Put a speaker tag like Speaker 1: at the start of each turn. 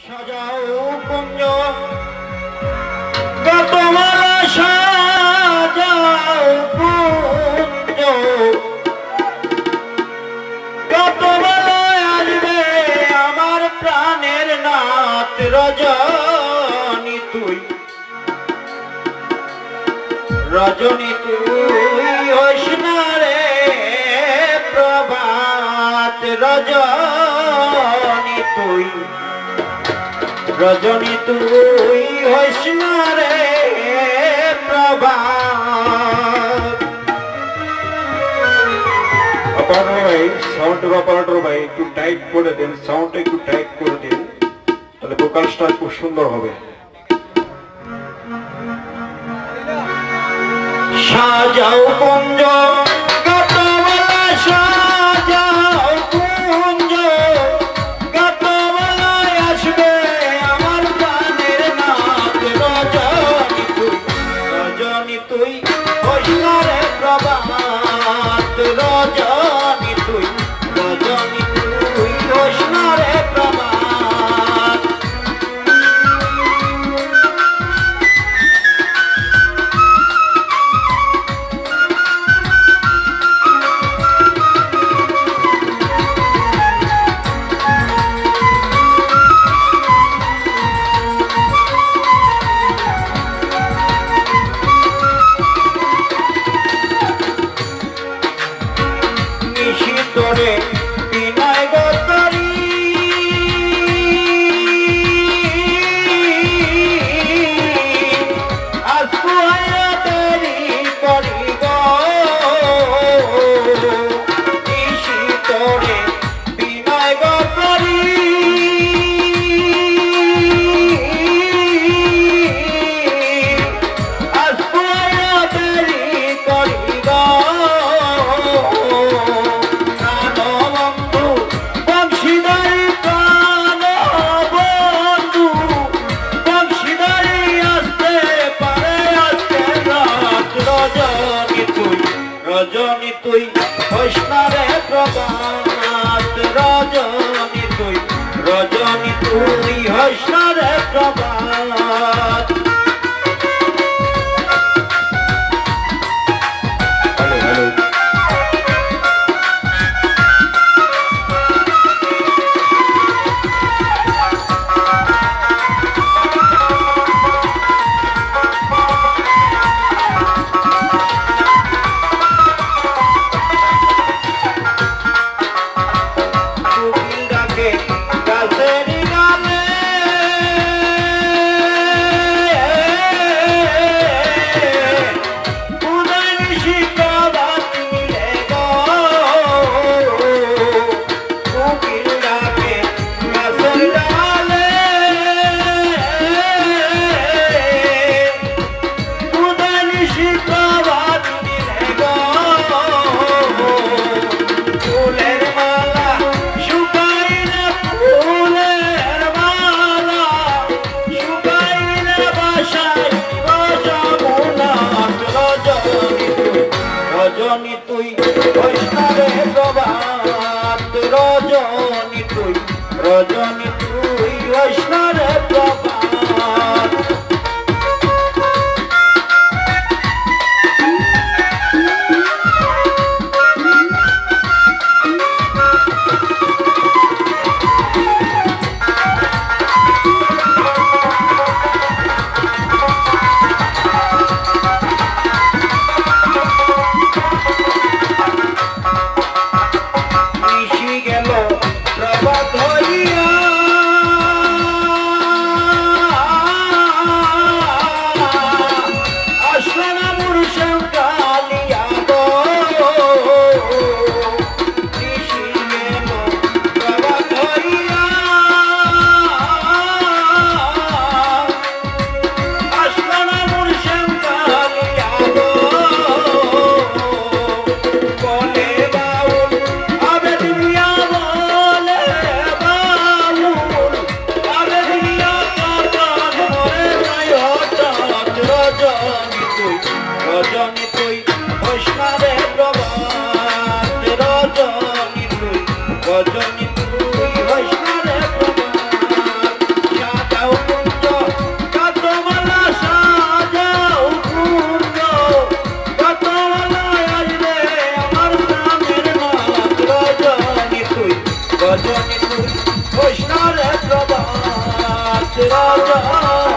Speaker 1: সাজাও কুঞ্জ গতমালা সাজাও কুঞ্জ গতমালায় আসবে আমার প্রাণের নাথ রজনী তুই হোস না রে প্রভাত রজনী তুই হোস না রে প্রভাত।
Speaker 2: অপারেটর ভাই সাউন্ডের অপারেটর ভাই একটু টাইট করে দেন, সাউন্ডটা একটু টাইট করে দিন, তাহলে ভোকালসটা খুব সুন্দর হবে।
Speaker 1: সাজাও কুঞ্জ গতমালা সাজাও কুঞ্জ গতমালায় আসবে আমার প্রাণের নাথ রজনী তুই হোস না রে প্রভাত রজনী তুই হোস না রে প্রভাত। তোরে বিনয় গতরি আসুয়া দেরি করি গো নিশি তোরে বিনয় গতরি আসুয়া দেরি করি গো রজনী তুই হোস না রে প্রভাত রজনী তুই হোস না রে প্রভাত। রজনী তুই হোস না রে প্রভাত রজনী তুই হোস না রে প্রভাত। গেল প্রভাত হইয়া রজনী